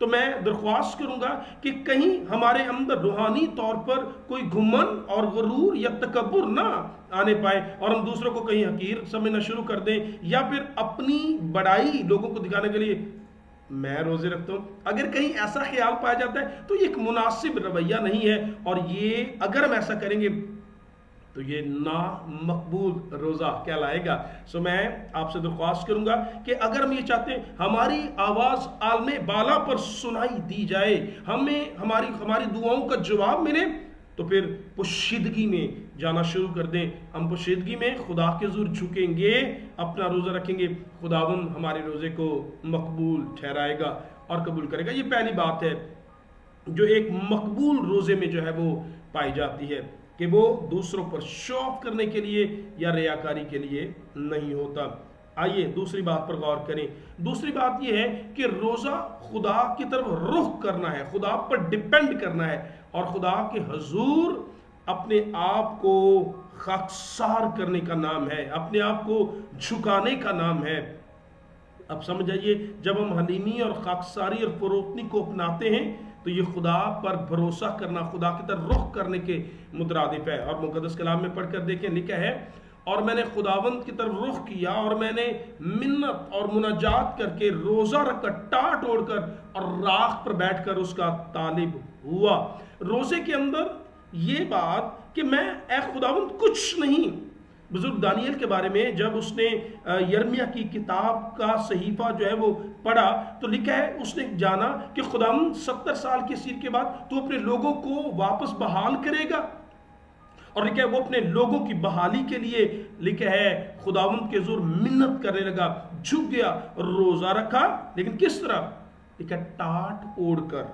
تو میں درخواست کروں گا کہ کہیں ہمارے اندر روحانی طور پر کوئی گھمنڈ اور غرور یا تکبر نہ آنے پائے اور ہم دوسروں کو کہیں حقیر سمجھنا شروع کر دیں یا پھر اپنی بڑائی لوگوں کو دکھانے کے لیے میں روزے رکھتا ہوں. اگر کہیں ایسا خیال پایا جاتا ہے تو یہ ایک مناسب رویہ نہیں ہے، اور یہ اگر ہم ایسا کریں گے تو یہ نامقبول روزہ کہلائے گا. سو میں آپ سے درخواست کروں گا کہ اگر ہم یہ چاہتے ہیں ہماری آواز عالم بالا پر سنائی دی جائے، ہمیں ہماری دعاؤں کا جواب ملے، تو پھر پوشیدگی میں جانا شروع کر دیں. ہم پوشیدگی میں خدا کے حضور جھکیں گے، اپنا روزہ رکھیں گے، خداوند ہمارے روزے کو مقبول ٹھہرائے گا اور قبول کرے گا. یہ پہلی بات ہے جو ایک مقبول روزے میں جو ہے وہ پائی جاتی ہے، کہ وہ دوسروں پر شو آف کرنے کے لیے یا ریاکاری کے لیے نہیں ہوتا. آئیے دوسری بات پر غور کریں. دوسری بات یہ ہے کہ روزہ خدا کی طرف رخ کرنا ہے، خدا پر ڈیپینڈ کرنا ہے، اور خدا کے حضور اپنے آپ کو خاکسار کرنے کا نام ہے، اپنے آپ کو جھکانے کا نام ہے. اب سمجھ آئیے، جب ہم حلیمی اور خاکساری اور فروتنی کو اپناتے ہیں تو یہ خدا پر بھروسہ کرنا، خدا کی طرف رخ کرنے کے مترادف ہے. اور مقدس کلام میں پڑھ کر دیکھیں، لکھا ہے اور میں نے خداوند کی طرف رخ کیا اور میں نے منت اور مناجات کر کے روزہ رکھ کر ٹاٹ اوڑھ کر اور راکھ پر بیٹھ کر اس کا طالب ہوا. روزے کے اندر یہ بات کہ میں اے خداوند کچھ نہیں. بزرگ دانیل کے بارے میں جب اس نے یرمیہ کی کتاب کا صحیفہ جو ہے وہ پڑھا تو لکھا ہے اس نے جانا کہ خداوند 70 سال کے اسیر کے بعد تو اپنے لوگوں کو واپس بحال کرے گا، اور لکھا ہے وہ اپنے لوگوں کی بحالی کے لیے لکھا ہے خداوند کے حضور منت کرنے لگا، جھک گیا، روزہ رکھا. لیکن کس طرح؟ لکھا ٹاٹ اوڑھ کر،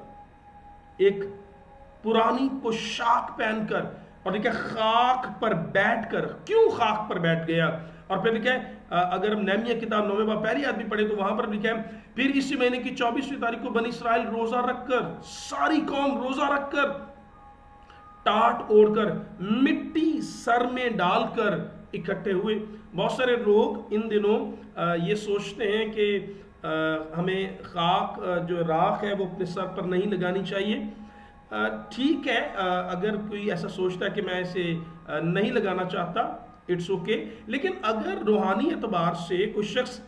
ایک پرانی پوشاک پہن کر، اور لکھا خاک پر بیٹھ کر. کیوں خاک پر بیٹھ گیا؟ اور پھر لکھا ہے اگر ہم نہمیہ کتاب 9 باب پہلی آیت بھی پڑھیں تو وہاں پر لکھا ہے پھر اسی مہینے کی 24ویں تاریخ کو بنی اسرائیل روزہ رکھ کر، ساری قوم روزہ رکھ کر ٹاٹ اوڑھ کر مٹی سر میں ڈال کر اکٹھے ہوئے. بہت سارے لوگ ان دنوں یہ سوچتے ہیں کہ ہمیں خاک جو راکھ ہے وہ اپنے سر پر نہیں لگانی چاہیے. ٹھیک ہے، اگر کوئی ایسا سوچتا ہے کہ میں اسے نہیں لگانا چاہتا، اٹس اوکے. لیکن اگر روحانی اعتبار سے کوئی شخص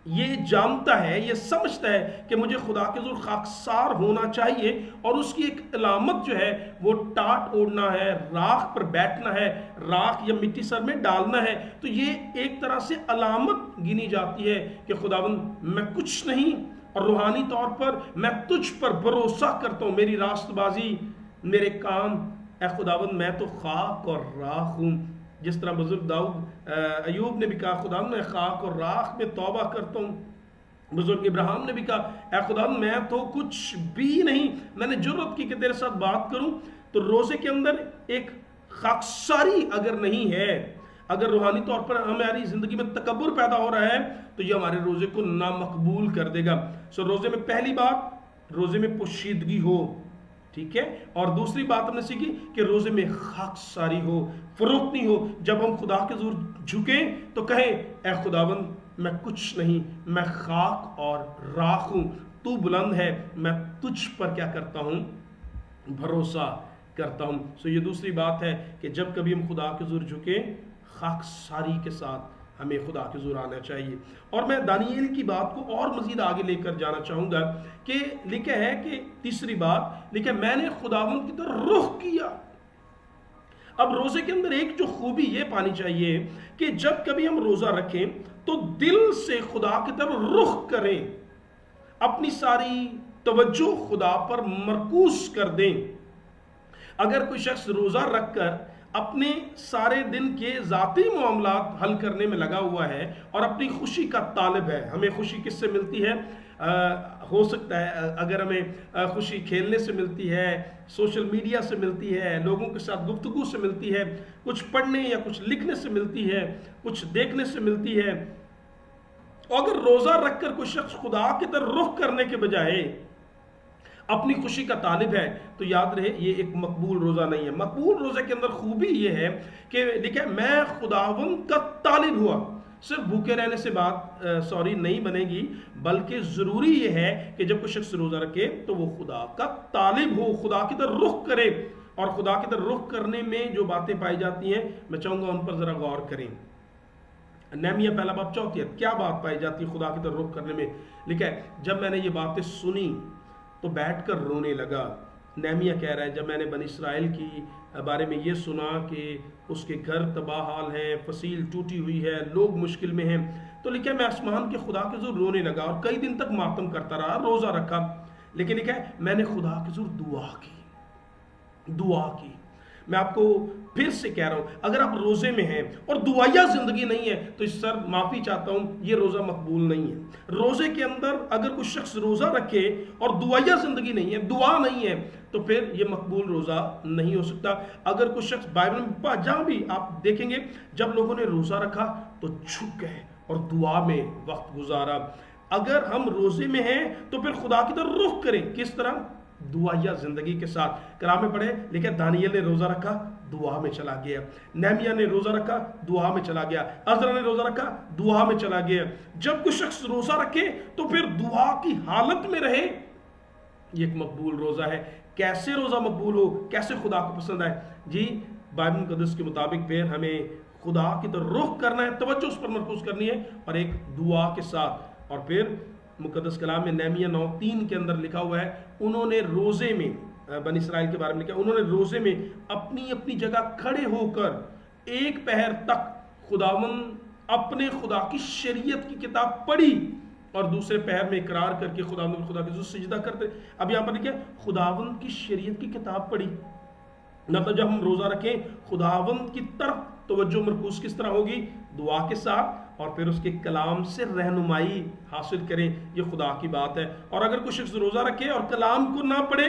یہ جانتا ہے، یہ سمجھتا ہے کہ مجھے خدا کے حضور خاکسار ہونا چاہیے اور اس کی ایک علامت جو ہے وہ ٹاٹ اوڑھنا ہے، راکھ پر بیٹھنا ہے، راکھ یا مٹی سر میں ڈالنا ہے، تو یہ ایک طرح سے علامت گنی جاتی ہے کہ خداوند میں کچھ نہیں، اور روحانی طور پر میں تجھ پر بھروسہ کرتا ہوں، میری راست بازی، میرے کام، اے خداوند میں تو خاک اور راکھ ہوں. جس طرح بزرگ ایوب نے بھی کہا خداوند میں خاک اور راکھ میں توبہ کرتا ہوں. بزرگ ابراہیم نے بھی کہا اے خداوند میں تو کچھ بھی نہیں، میں نے جرأت کی کہ تیرے ساتھ بات کروں. تو روزے کے اندر ایک خاکساری اگر نہیں ہے، اگر روحانی طور پر ہماری زندگی میں تکبر پیدا ہو رہا ہے تو یہ ہمارے روزے کو نامقبول کر دے گا. سو روزے میں پہلی بات، روزے میں پوشیدگی ہو، ٹھیک ہے. اور دوسری بات ہم نے سیکھی کہ روزے میں خاکساری ہو، فروتنی ہو. جب ہم خدا کے حضور جھکیں تو کہیں اے خداوند میں کچھ نہیں، میں خاک اور راکھ ہوں، تو بلند ہے، میں تجھ پر کیا کرتا ہوں؟ بھروسہ کرتا ہوں. سو یہ دوسری بات ہے کہ جب کبھی ہم خدا کے حضور جھکیں، خاکساری کے ساتھ ہمیں خدا کے حضور آنا چاہیے. اور میں دانیل کی بات کو اور مزید آگے لے کر جانا چاہوں گا کہ لکھا ہے کہ تیسری بات لکھا ہے میں نے خداوند کی طرف رخ کیا. اب روزے کے اندر ایک جو خوبی یہ پانی چاہیے کہ جب کبھی ہم روزہ رکھیں تو دل سے خدا کی طرف رخ کریں، اپنی ساری توجہ خدا پر مرکوز کر دیں. اگر کوئی شخص روزہ رکھ کر اپنے سارے دن کے ذاتی معاملات حل کرنے میں لگا ہوا ہے اور اپنی خوشی کا طالب ہے، ہمیں خوشی کس سے ملتی ہے؟ ہو سکتا ہے اگر ہمیں خوشی کھیلنے سے ملتی ہے، سوشل میڈیا سے ملتی ہے، لوگوں کے ساتھ گفتگو سے ملتی ہے، کچھ پڑھنے یا کچھ لکھنے سے ملتی ہے، کچھ دیکھنے سے ملتی ہے. اور اگر روزہ رکھ کر کوئی شخص خدا کی طرف رخ کرنے کے بجائے اپنی خوشی کا طالب ہے تو یاد رہے یہ ایک مقبول روزہ نہیں ہے. مقبول روزے کے اندر خوبی یہ ہے کہ لکھا ہے میں خداوند کا طالب ہوا. صرف بھوکے رہنے سے بات نہیں بنے گی، بلکہ ضروری یہ ہے کہ جب کوئی شخص روزہ رکھے تو وہ خدا کا طالب ہو، خدا کی طرف رخ کرے، اور خدا کی طرف رخ کرنے میں جو باتیں پائی جاتی ہیں میں چاہوں گا ان پر ذرا غور کریں۔ نہمیہ پہلا باب 4 کیا بات پائی جاتی ہے خدا کی طرف رخ کرنے میں؟ لکھا ہے جب میں نے یہ باتیں سنی تو بیٹھ کر رونے لگا۔ نہمیہ کہہ رہا ہے جب میں نے بنی اسرائیل کی بارے میں یہ سنا کہ اس کے گھر تباہ حال ہیں، فصیل ٹوٹی ہوئی ہے، لوگ مشکل میں ہیں، تو لکھا ہے میں آسمان کے خدا کے حضور رونے لگا اور کئی دن تک ماتم کرتا رہا، روزہ رکھا، لیکن لکھا ہے میں نے خدا کے حضور دعا کی۔ میں آپ کو پھر سے کہہ رہا ہوں، اگر آپ روزے میں ہیں اور دعائیہ زندگی نہیں ہے تو اس سر معافی چاہتا ہوں، یہ روزہ مقبول نہیں ہے۔ روزے کے اندر اگر کوئی شخص روزہ رکھے اور دعائیہ زندگی نہیں ہے، دعا نہیں ہے، تو پھر یہ مقبول روزہ نہیں ہو سکتا۔ اگر کوئی شخص بائبل میں جہاں بھی آپ دیکھیں گے جب لوگوں نے روزہ رکھا تو جھک گئے اور دعا میں وقت گزارا۔ اگر ہم روزے میں ہیں تو پھر خدا کی طرف رخ کریں، کس طرح؟ دعائیہ زندگی کے ساتھ۔ کلام میں پڑھے لیکن دانیل نے روزہ رکھا، دعا میں چلا گیا۔ نہمیہ نے روزہ رکھا، دعا میں چلا گیا۔ عزرا نے روزہ رکھا، دعا میں چلا گیا۔ جب کوئی شخص روزہ رکھے تو پھر دعا کی حالت میں رہے، یہ ایک مقبول روزہ ہے۔ کیسے روزہ مقبول ہو، کیسے خدا کو پسند آئے؟ جی بائبل مقدس کے مطابق پھر ہمیں خدا کی طرف رخ کرنا ہے، توجہ اس پر مرکوز کرنی ہے، اور ایک دعا کے ساتھ۔ اور پھر مقدس کلام میں نہمیہ 9:3 کے اندر لکھا ہوا ہے انہوں نے روزے میں، بنی اسرائیل کے بارے میں لکھا ہے، انہوں نے روزے میں اپنی اپنی جگہ کھڑے ہو کر ایک پہر تک خداوند اپنے خدا کی شریعت کی کتاب پڑھی، اور دوسرے پہر میں اقرار کر کے خداوند خدا کے سجدہ کرتے۔ اب یہاں پر لکھا ہے خداوند کی شریعت کی کتاب پڑھی، مطلب جب ہم روزہ رکھیں خداوند کی طرف توجہ مرکوز کس طرح ہوگی؟ دعا کے ساتھ، اور پھر اس کے کلام سے رہنمائی حاصل کریں، یہ خدا کی بات ہے۔ اور اگر کوئی شخص روزہ رکھے اور کلام کو نہ پڑھے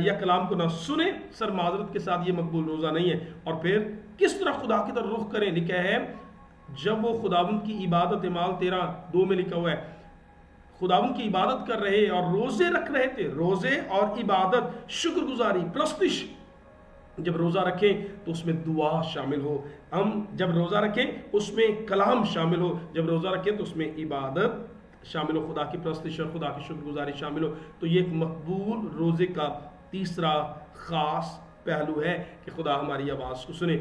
یا کلام کو نہ سنے، سر معذرت کے ساتھ یہ مقبول روزہ نہیں ہے۔ اور پھر کس طرح خدا کی طرف رخ کریں؟ لکھا ہے جب وہ خداوند کی عبادت، اعمال 13:2 میں لکھا ہوا ہے خداوند کی عبادت کر رہے اور روزے رکھ رہے تھے، روزے اور عبادت، شکر گزاری، پرستش۔ جب روزہ رکھیں تو اس میں دعا شامل ہو، ہم جب روزہ رکھیں اس میں کلام شامل ہو، جب روزہ رکھیں تو اس میں عبادت شامل ہو، خدا کی پرستش اور خدا کی شکر گزاری شامل ہو۔ تو یہ ایک مقبول روزے کا تیسرا خاص پہلو ہے کہ خدا ہماری آواز کو سنے۔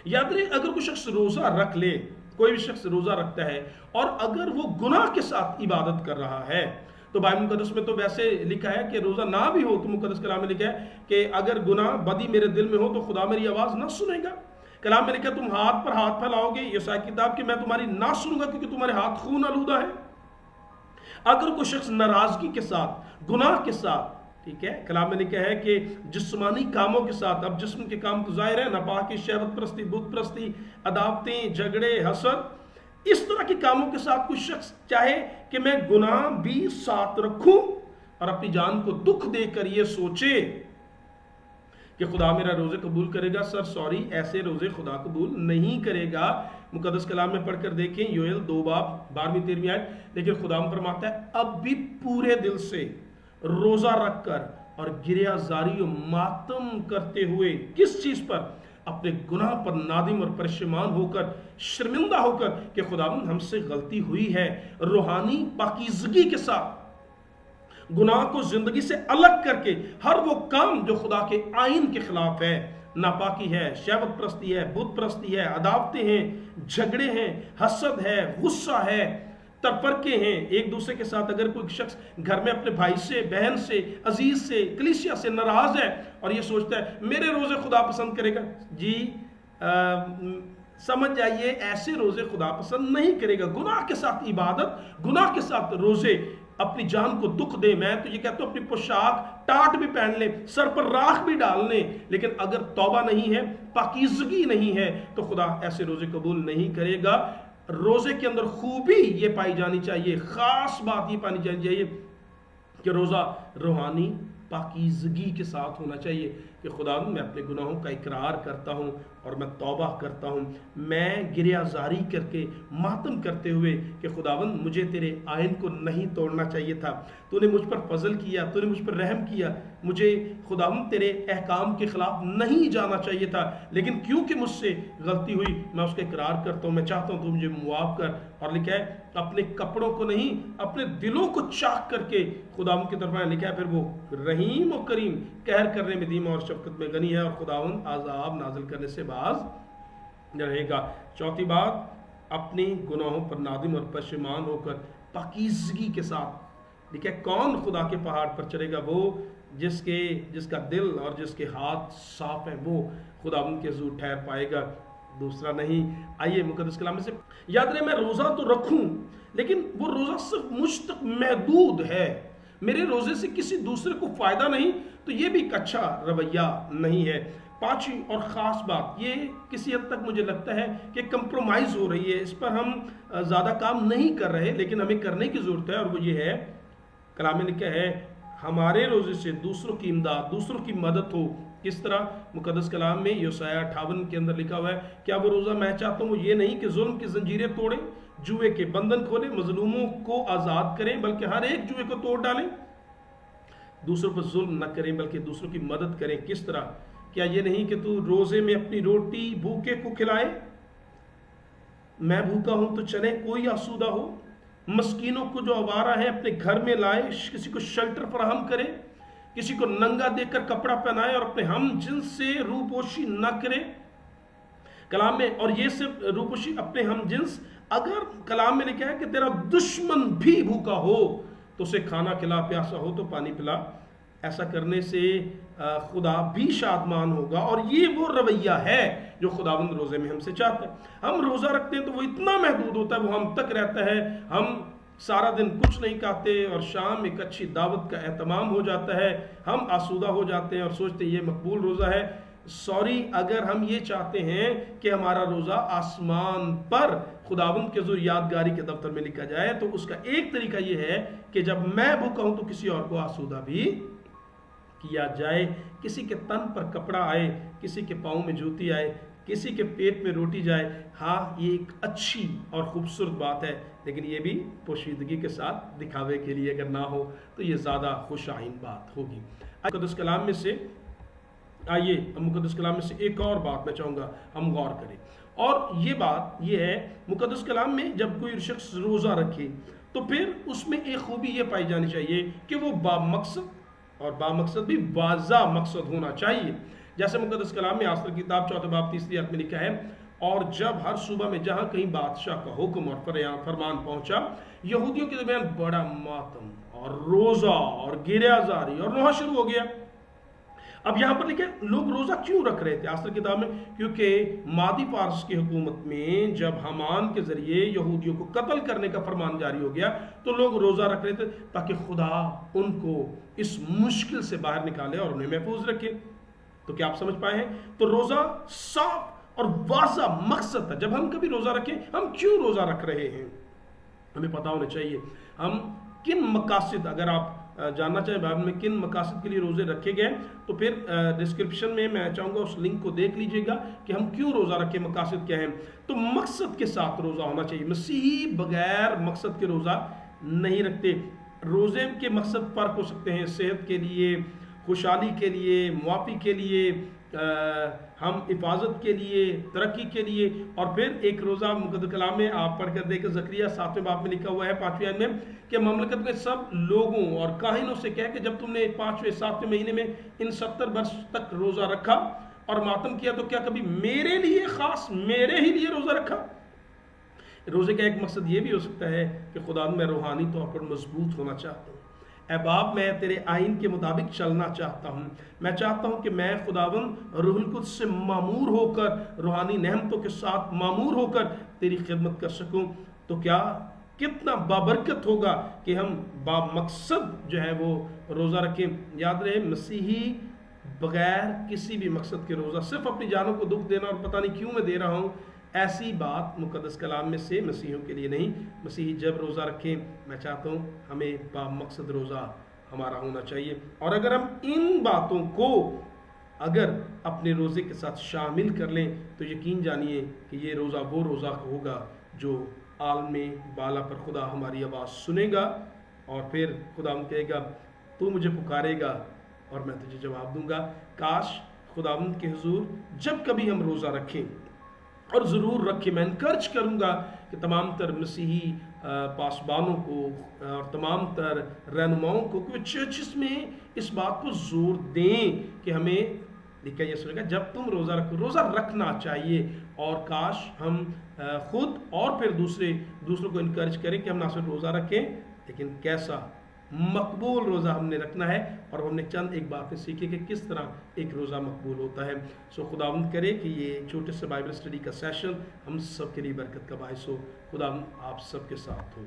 یاد رہے اگر کوئی شخص روزہ رکھ لے، کوئی بھی شخص روزہ رکھتا ہے اور اگر وہ گناہ کے ساتھ عبادت کر رہا ہے، تو بائبل مقدس میں تو ویسے لکھا ہے کہ روزہ نہ بھی ہو تو مقدس کلام میں لکھا ہے کہ اگر گناہ بدی میرے دل میں ہو تو خدا میری آواز نہ سنے گا۔ کلام میں لکھا ہے تم ہاتھ پر ہاتھ پھیلاؤ گے، یسائی کتاب کہ میں تمہاری نہ سنوں گا کیونکہ تمہارے ہاتھ خون آلودہ ہے۔ اگر کوئی شخص ناراضگی کے ساتھ، گناہ کے ساتھ، ٹھیک ہے، کلام میں لکھا ہے کہ جسمانی کاموں کے ساتھ، اب جسم کے کام تو ظاہر ہے، ناپاکی، شہوت پرستی، بت پرستی، عداوتیں، جھگڑے، حسد، اس طرح کے کاموں کے ساتھ کوئی شخص چاہے کہ میں گناہ بھی ساتھ رکھوں اور اپنی جان کو دکھ دے کر یہ سوچے کہ خدا میرا روزے قبول کرے گا، سر سوری، ایسے روزے خدا قبول نہیں کرے گا۔ مقدس کلام میں پڑھ کر دیکھیں یوئیل 2:12-13 آیت، لیکن خدا فرماتا ہے اب بھی پورے دل سے روزہ رکھ کر اور گریہ زاری و ماتم کرتے ہوئے، کس چیز پر؟ اپنے گناہ پر نادم اور پریشان ہو کر، شرمندہ ہو کر کہ خداوند ہم سے غلطی ہوئی ہے، روحانی پاکیزگی کے ساتھ گناہ کو زندگی سے الگ کر کے ہر وہ کام جو خدا کے آئین کے خلاف ہے، ناپاکی ہے، شہوت پرستی ہے، بت پرستی ہے، عداوتیں ہیں، جھگڑے ہیں، حسد ہے، غصہ ہے، تفرقے ہیں ایک دوسرے کے ساتھ۔ اگر کوئی شخص گھر میں اپنے بھائی سے، بہن سے، عزیز سے، کلیسیا سے ناراض ہے اور یہ سوچتا ہے میرے روزے خدا پسند کرے گا، جی سمجھ جائیے ایسے روزے خدا پسند نہیں کرے گا۔ گناہ کے ساتھ عبادت، گناہ کے ساتھ روزے، اپنی جان کو دکھ دے، میں تو یہ کہتا ہوں اپنی پوشاک ٹاٹ بھی پہن لیں، سر پر راکھ بھی ڈال لیں، لیکن اگر توبہ نہیں ہے، پاکیزگی نہیں ہے تو خدا ایسے روزے قبول نہیں کرے گا۔ روزے کے اندر خوبی یہ پائی جانی چاہیے، خاص بات یہ پانی جانی چاہیے کہ روزہ روحانی پاکیزگی کے ساتھ ہونا چاہیے۔ کہ خداوند میں اپنے گناہوں کا اقرار کرتا ہوں اور میں توبہ کرتا ہوں، میں گریہ زاری کر کے ماتم کرتے ہوئے کہ خداوند مجھے تیرے آئین کو نہیں توڑنا چاہیے تھا، تو نے مجھ پر فضل کیا، تو نے مجھ پر رحم کیا، مجھے خداوند تیرے احکام کے خلاف نہیں جانا چاہیے تھا، لیکن کیونکہ مجھ سے غلطی ہوئی میں اس کا اقرار کرتا ہوں، میں چاہتا ہوں تو مجھے معاف کر۔ اور لکھا ہے اپنے کپڑوں کو نہیں اپنے دلوں کو چاک کر کے خداوند کی طرف لکھا ہے، پھر وہ رحیم و کریم، قہر کرنے میں دھیما اور شفقت میں غنی ہے، اور خداوند عذاب نازل کرنے سے باز رہے گا۔ چوتھی بات، اپنے گناہوں پر نادم اور پشیمان ہو کر پاکیزگی کے ساتھ، لکھا ہے کون خدا کے پہاڑ پر چڑھے گا؟ وہ جس کا دل اور جس کے ہاتھ صاف ہیں، وہ خداوند کے حضور ٹھہر پائے گا، دوسرا نہیں۔ آئیے مقدس کلام میں سے یاد رہے، میں روزہ تو رکھوں لیکن وہ روزہ صرف مجھ تک محدود ہے، میرے روزے سے کسی دوسرے کو فائدہ نہیں، تو یہ بھی ایک اچھا رویہ نہیں ہے۔ پانچویں اور خاص بات، یہ کسی حد تک مجھے لگتا ہے کہ کمپرومائز ہو رہی ہے، اس پر ہم زیادہ کام نہیں کر رہے لیکن ہمیں کرنے کی ضرورت ہے، اور وہ یہ ہے، کلام میں لکھا ہے ہمارے روزے سے دوسروں کی امداد، دوسروں کی مدد ہو۔ کس طرح؟ مقدس کلام میں یوسیہ 58 کے اندر لکھا ہوا ہے، کیا وہ روزہ میں چاہتا ہوں وہ یہ نہیں کہ ظلم کی زنجیریں توڑیں، جوئے کے بندھن کھولیں، مظلوموں کو آزاد کریں، بلکہ ہر ایک جوئے کو توڑ ڈالیں، دوسروں پر ظلم نہ کریں بلکہ دوسروں کی مدد کریں۔ کس طرح؟ کیا یہ نہیں کہ تو روزے میں اپنی روٹی بھوکے کو کھلائے، میں بھوکا ہوں تو چلے کوئی آسودہ ہو، مسکینوں کو جو آوارہ ہے اپنے گھر میں لائے، کسی کو شیلٹر فراہم کرے، کسی کو ننگا دے کر کپڑا پہنائے، اور اپنے ہم جنس سے روپوشی نہ کرے۔ کلام میں، اور یہ صرف روپوشی اپنے ہم جنس، اگر کلام میں لکھا ہے کہ تیرا دشمن بھی بھوکا ہو تو اسے کھانا کھلا، پیاسا ہو تو پانی پلا، ایسا کرنے سے خدا بھی شادمان ہوگا، اور یہ وہ رویہ ہے جو خداوند روزے میں ہم سے چاہتا ہے۔ ہم روزہ رکھتے ہیں تو وہ اتنا محدود ہوتا ہے، وہ ہم تک رہتا ہے، ہم سارا دن کچھ نہیں کھاتے اور شام ایک اچھی دعوت کا اہتمام ہو جاتا ہے، ہم آسودہ ہو جاتے ہیں اور سوچتے ہیں یہ مقبول روزہ ہے۔ سوری، اگر ہم یہ چاہتے ہیں کہ ہمارا روزہ آسمان پر خداوند کے ذریعے یادگاری کے دفتر میں لکھا جائے، تو اس کا ایک طریقہ یہ ہے کہ جب میں بھوکا ہوں تو کسی اور کو آسودہ بھی کیا جائے، کسی کے تن پر کپڑا آئے، کسی کے پاؤں میں جوتی آئے، کسی کے پیٹ میں روٹی جائے۔ ہاں، یہ ایک اچھی اور خوبصورت بات ہے، لیکن یہ بھی پوشیدگی کے ساتھ، دکھاوے کے لیے اگر نہ ہو تو یہ زیادہ خوش آئین بات ہوگی۔ مقدس کلام میں سے آئیے مقدس کلام میں سے ایک اور بات میں چاہوں گا ہم غور کریں، اور یہ بات یہ ہے، مقدس کلام میں جب کوئی شخص روزہ رکھے تو پھر اس میں ایک خوبی یہ پائی جانی چاہیے کہ وہ بامقصد، اور بامقصد بھی واضح مقصد ہونا چاہیے۔ جیسے مقدس کلام میں آسر کی کتاب 4 باب 30 آیت میں لکھا ہے، اور جب ہر صوبہ میں جہاں کہیں بادشاہ کا حکم اور فرمان پہنچا، یہودیوں کے درمیان بڑا ماتم اور روزہ اور گریہ زاری اور نوحہ شروع ہو گیا۔ اب یہاں پر لکھا ہے لوگ روزہ کیوں رکھ رہے تھے آسر کتاب میں؟ کیونکہ مادی فارس کی حکومت میں جب حامان کے ذریعے یہودیوں کو قتل کرنے کا فرمان جاری ہو گیا تو لوگ روزہ رکھ رہے تھے تاکہ خدا ان کو اس مشکل سے باہر نکالے اور انہیں محفوظ رکھے۔ تو کیا آپ سمجھ پائے ہیں؟ تو روزہ صاف اور واضح مقصد تھا۔ جب ہم کبھی روزہ رکھیں، ہم کیوں روزہ رکھ رہے ہیں ہمیں پتا ہونا چاہیے۔ ہم کن مقاصد، اگر آپ جاننا چاہیں بائبل میں کن مقاصد کے لیے روزے رکھے گئے تو پھر ڈسکرپشن میں چاہوں گا اس لنک کو دیکھ لیجئے گا کہ ہم کیوں روزہ رکھے، مقاصد کیا ہیں۔ تو مقصد کے ساتھ روزہ ہونا چاہیے۔ مسیحی بغیر مقصد کے روزہ نہیں رکھتے۔ روزے کے مقصد فرق ہو سکتے ہیں، صحت کے لیے، خوشحالی کے لیے، معافی کے لیے، ہم حفاظت کے لیے، ترقی کے لیے، اور پھر ایک روزہ مقدس کلام میں آپ پڑھ کر دیکھیں زکریا 7 باب میں لکھا ہوا ہے 5ویں آیت میں کہ مملکت میں سب لوگوں اور کاہنوں سے کہہ کہ جب تم نے 5ویں 7ویں مہینے میں ان 70 برس تک روزہ رکھا اور ماتم کیا تو کیا کبھی میرے لیے خاص، میرے ہی لیے روزہ رکھا؟ روزے کا ایک مقصد یہ بھی ہو سکتا ہے کہ خدا میں روحانی طور پر مضبوط ہونا چاہتا ہوں، اے باپ میں تیرے آئین کے مطابق چلنا چاہتا ہوں، میں چاہتا ہوں کہ میں خداوند روح القدس سے معمور ہو کر، روحانی نعمتوں کے ساتھ معمور ہو کر تیری خدمت کر سکوں۔ تو کیا کتنا بابرکت ہوگا کہ ہم بامقصد جو ہے وہ روزہ رکھیں۔ یاد رہے، مسیحی بغیر کسی بھی مقصد کے روزہ، صرف اپنی جانوں کو دکھ دینا اور پتہ نہیں کیوں میں دے رہا ہوں، ایسی بات مقدس کلام میں سے مسیحیوں کے لیے نہیں۔ مسیحی جب روزہ رکھیں، میں چاہتا ہوں ہمیں با مقصد روزہ ہمارا ہونا چاہیے، اور اگر ہم ان باتوں کو اگر اپنے روزے کے ساتھ شامل کر لیں تو یقین جانیے کہ یہ روزہ وہ روزہ ہوگا جو عالم بالا پر خدا ہماری آواز سنے گا، اور پھر خدا ہم کہے گا تو مجھے پکارے گا اور میں تجھے جواب دوں گا۔ کاش خداوند کے حضور جب کبھی ہم روزہ رکھیں، اور ضرور رکھیں، میں انکرج کروں گا کہ تمام تر مسیحی پاسبانوں کو اور تمام تر رہنماؤں کو کہ چرچز میں اس بات کو زور دیں کہ ہمیں لکھا یہ سنے گا جب تم روزہ رکھو، روزہ رکھنا چاہیے، اور کاش ہم خود اور پھر دوسروں کو انکرج کریں کہ ہم نہ صرف روزہ رکھیں لیکن کیسا مقبول روزہ ہم نے رکھنا ہے، اور ہم نے چند ایک باتیں سیکھی کہ کس طرح ایک روزہ مقبول ہوتا ہے۔ خداوند کرے کہ یہ چھوٹے سے بائبل اسٹڈی کا سیشن ہم سب کے لیے برکت کا باعث ہو۔ خداوند آپ سب کے ساتھ ہو۔